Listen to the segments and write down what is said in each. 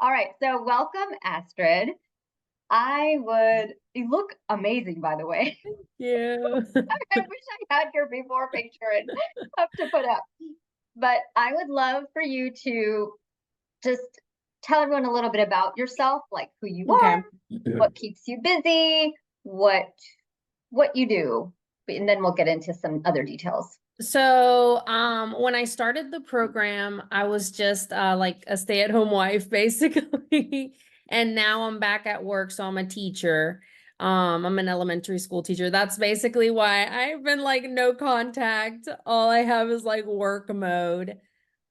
All right. So welcome, Astrid. You look amazing, by the way. Yeah. I wish I had your before picture and up to put up. But I would love for you to just tell everyone a little bit about yourself, like who you are, Okay. what keeps you busy, what you do, and then we'll get into some other details. So, when I started the program, I was just like a stay-at-home wife, basically. And now I'm back at work, so I'm a teacher. I'm an elementary school teacher. That's basically why I've been like no contact. All I have is like work mode.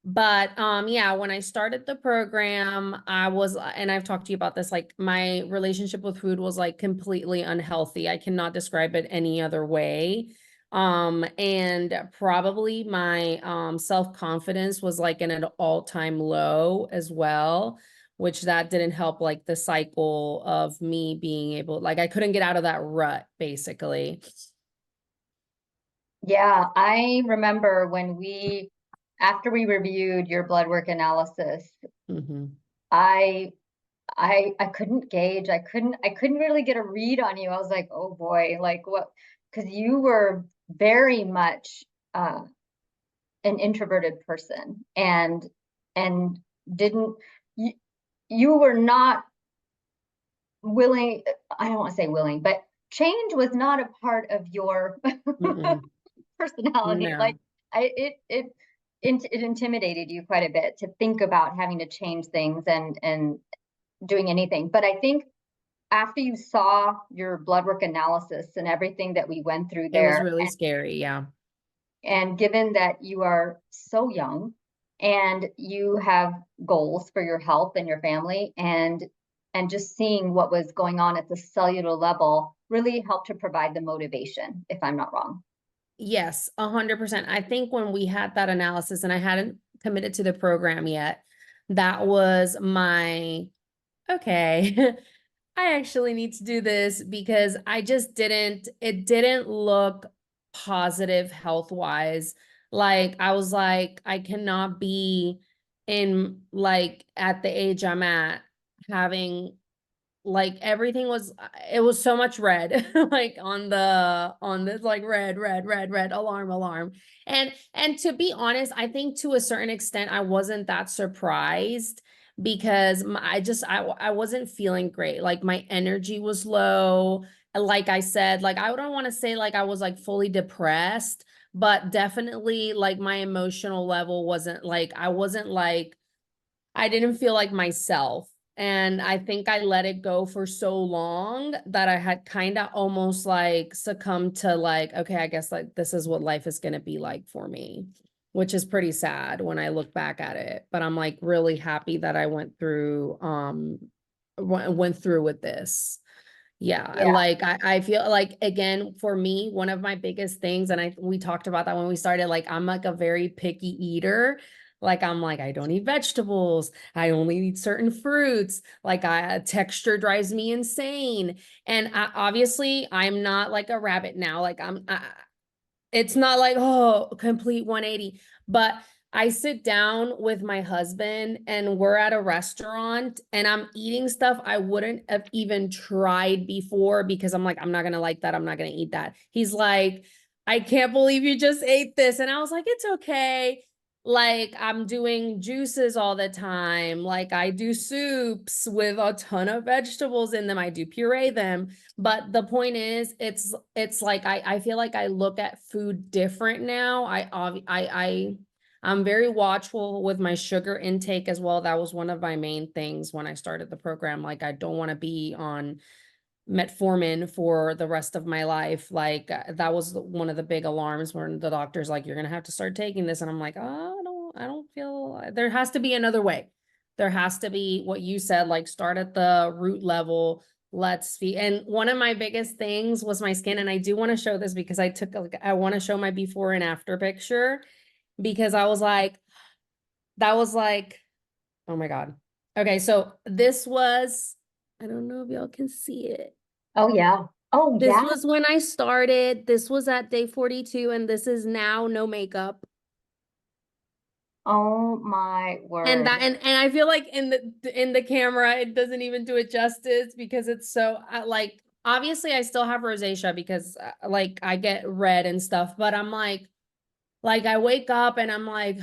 But yeah, when I started the program, I was and I've talked to you about this, like my relationship with food was like completely unhealthy. I cannot describe it any other way. And probably my self-confidence was like in an all-time low as well, which that didn't help like the cycle of me being able, like I couldn't get out of that rut basically. Yeah, I remember after we reviewed your blood work analysis, Hmm. I I couldn't gauge. I couldn't really get a read on you. I was like, oh boy, like what? Because you were very much uh, an introverted person, and didn't you, you were not willing. I don't want to say willing, but change was not a part of your Mm-mm. personality. Like No. it intimidated you quite a bit to think about having to change things and doing anything. But I think after you saw your blood work analysis and everything that we went through It was there, really scary. Yeah. and given that you are so young and you have goals for your health and your family, and just seeing what was going on at the cellular level really helped to provide the motivation, if I'm not wrong. Yes, 100%. I think when we had that analysis and I hadn't committed to the program yet, that was my, okay, I actually need to do this because it didn't look positive health wise. Like I was like, I cannot be in like at the age I'm at having like everything was it was so much red like on this like red alarm. And to be honest, I think to a certain extent I wasn't that surprised because I wasn't feeling great. Like my energy was low. Like I said, like I don't want to say like I was like fully depressed, but definitely like my emotional level wasn't like I wasn't like I didn't feel like myself. And I think I let it go for so long that I had kind of almost like succumbed to like, okay, I guess like this is what life is going to be like for me, which is pretty sad when I look back at it. But I'm like really happy that I went through with this. Yeah, Yeah. like I feel like again for me, one of my biggest things, and we talked about that when we started, like I'm like a very picky eater. Like I'm like, I don't eat vegetables. I only eat certain fruits. Like texture drives me insane. And obviously I'm not like a rabbit now. Like it's not like, oh, complete 180. But I sit down with my husband and we're at a restaurant and I'm eating stuff I wouldn't have even tried before because I'm like, I'm not going to like that. I'm not going to eat that. He's like, I can't believe you just ate this. And I was like, it's okay. Like I'm doing juices all the time. Like I do soups with a ton of vegetables in them. I do puree them. But the point is, it's like I feel like I look at food different now. I'm very watchful with my sugar intake as well. That was one of my main things when I started the program. Like I don't want to be on metformin for the rest of my life. Like that was one of the big alarms when the doctor's like, you're gonna have to start taking this, and I'm like, oh, I don't feel there has to be another way. There has to be what you said, like start at the root level. Let's see. And one of my biggest things was my skin. And I do want to show this because I want to show my before and after picture because I was like, that was like, oh my God. Okay. So this was, I don't know if y'all can see it. Oh yeah. Oh This yeah. was when I started. This was at day 42, and this is now no makeup. Oh my And word. that and I feel like in the camera it doesn't even do it justice because it's so like obviously I still have rosacea because like I get red and stuff, but I'm like I wake up and I'm like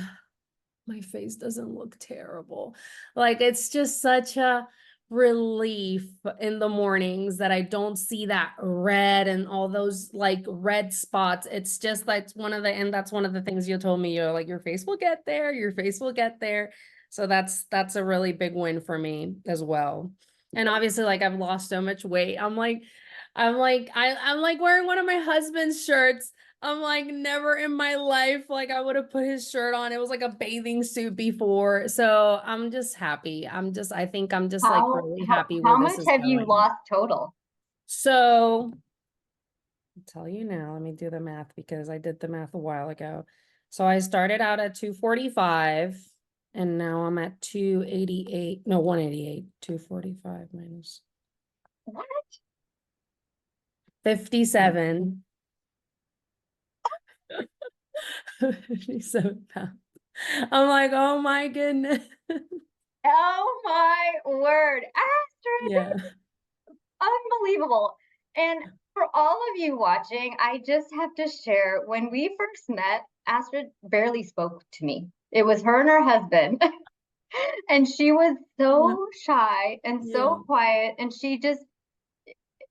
my face doesn't look terrible. Like it's just such a relief in the mornings that I don't see that red and all those like red spots. It's just like and that's one of the things you told me. You're like, your face will get there, your face will get there. So that's a really big win for me as well. And obviously, like I've lost so much weight. I'm like wearing one of my husband's shirts. I'm like, never in my life, like I would have put his shirt on. It was like a bathing suit before. So I'm just happy. I think I'm just like How really how happy where how this much is have you going. lost total? So I'll tell you now, let me do the math because I did the math a while ago. So I started out at 245 and now I'm at 288. No, 188. 245 minus What? 57. 57 pounds. I'm like, oh my goodness. Oh my word. Astrid, Yeah. unbelievable. And for all of you watching, I just have to share when we first met, Astrid barely spoke to me. It was her and her husband. And she was Yeah. so shy and Yeah. so quiet. And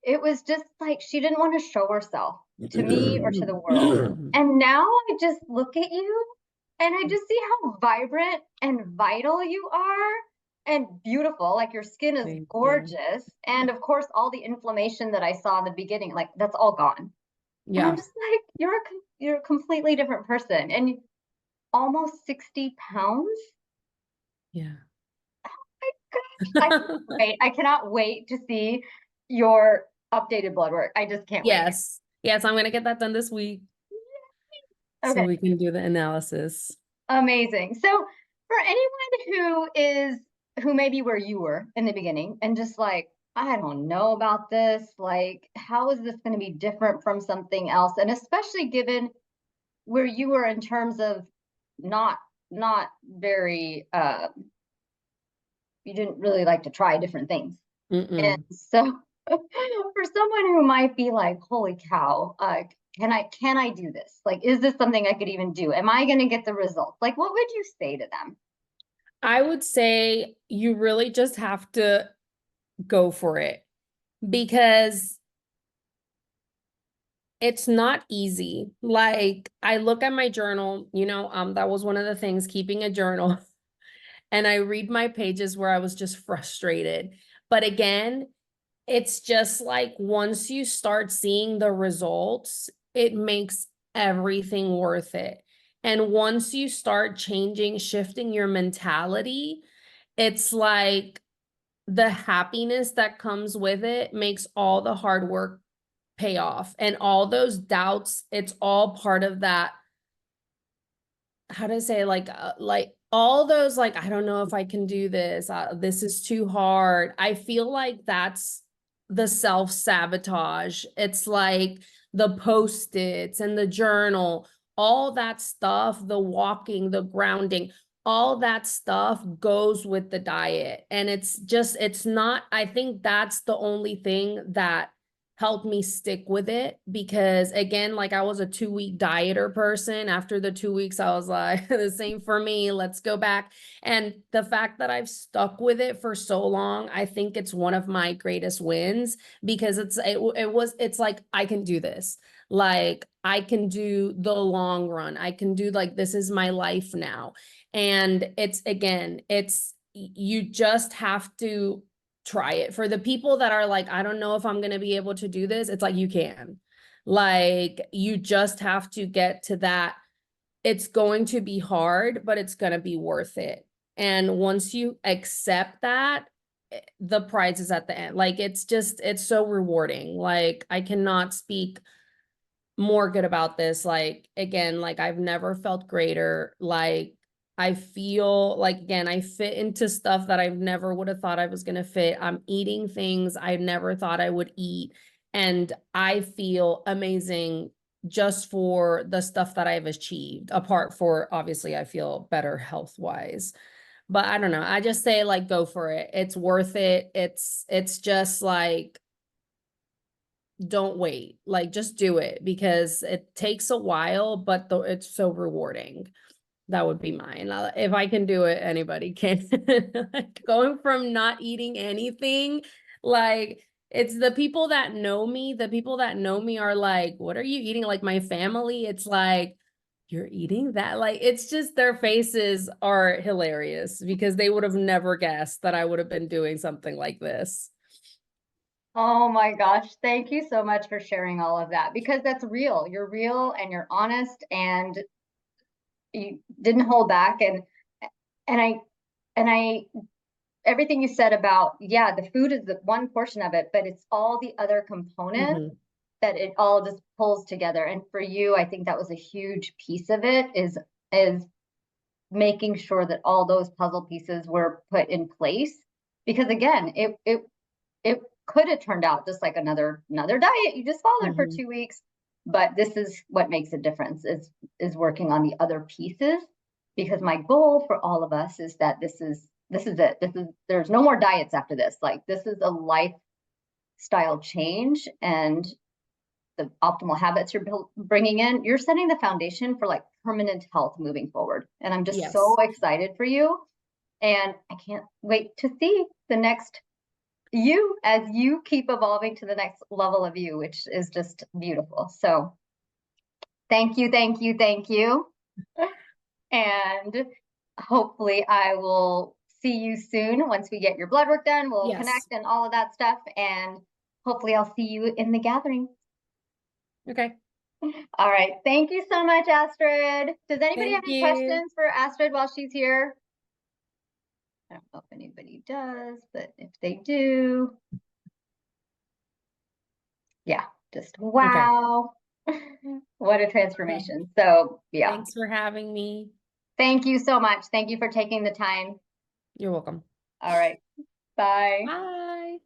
it was just like she didn't want to show herself to me or to the world. And now I just look at you and I just see how vibrant and vital you are and beautiful. Like your skin is Thank you. gorgeous. And of course, all the inflammation that I saw in the beginning, like that's all gone. And I'm Yeah. just like, you're a completely different person. And almost 60 pounds. Yeah. I cannot wait. I cannot wait to see your updated blood work. I just can't wait. Yes. Yes, I'm gonna get that done this week so Okay, we can do the analysis. amazing. So for anyone who maybe where you were in the beginning and just like, I don't know about this, like how is this going to be different from something else? And especially given where you were in terms of not not very you didn't really like to try different things. And Mm-mm. so for someone who might be like, holy cow, can I do this? Like, is this something I could even do? Am I going to get the results? Like, what would you say to them? I would say you really just have to go for it because it's not easy. Like I look at my journal, that was one of the things, keeping a journal. And I read my pages where I was just frustrated. But again, it's just like once you start seeing the results, it makes everything worth it. And once you start changing, shifting your mentality, it's like the happiness that comes with it makes all the hard work pay off. And all those doubts, it's all part of that. How to say like all those like I don't know if I can do this. This is too hard. I feel like that's the self-sabotage. It's like the post-its and the journal, all that stuff, the walking, the grounding, all that stuff goes with the diet. And it's not, I think that's the only thing that helped me stick with it because again, like I was a 2-week dieter person. After the 2 weeks, I was like, the same for me. Let's go back. And the fact that I've stuck with it for so long, I think it's one of my greatest wins because it's like I can do this. Like I can do the long run. I can do like this is my life now. And it's you just have to try it. For the people that are like, I don't know if I'm going to be able to do this, it's like you can. Like you just have to get to that. It's going to be hard, but it's going to be worth it. And once you accept that, the prize is at the end. Like it's so rewarding. Like I cannot speak more good about this. Like again, like I've never felt greater. Like I feel like again, I fit into stuff that I've never would have thought I was gonna fit. I'm eating things I never thought I would eat. And I feel amazing just for the stuff that I've achieved, apart for obviously I feel better health wise. But I don't know. I just say like go for it. It's worth it. It's just like don't wait. Like just do it because it takes a while, but it's so rewarding. That would be mine. If I can do it, anybody can. Like going from not eating anything, like it's the people that know me, the people that know me are like, what are you eating? Like my family, it's like, you're eating that? Like it's just their faces are hilarious because they would have never guessed that I would have been doing something like this. Oh my gosh, thank you so much for sharing all of that because that's real. You're real and you're honest and you didn't hold back and I everything you said about yeah, the food is the one portion of it, but it's all the other components Mhm. that it all just pulls together. And for you, I think that was a huge piece of it is making sure that all those puzzle pieces were put in place because again, it could have turned out just like another diet you just followed for Mhm. 2 weeks, but this is what makes a difference is working on the other pieces because my goal for all of us is that this is it, this is there's no more diets after this, like this is a lifestyle change and the optimal habits you're bringing in, you're setting the foundation for like permanent health moving forward, and I'm just so Yes. excited for you and I can't wait to see the next you as you keep evolving to the next level of you, which is just beautiful. So thank you, thank you, thank you. And hopefully I will see you soon once we get your blood work done. We'll connect Yes. and all of that stuff. And hopefully I'll see you in the gathering. Okay. All right. Thank you so much, Astrid. Does anybody have Thank any you. questions for Astrid while she's here? I don't know if anybody does, but if they do, yeah, just Okay. wow. What a Okay. transformation. So, yeah, Thanks for having me. thank you so much. Thank you for taking the time. You're welcome. All right. Bye. Bye.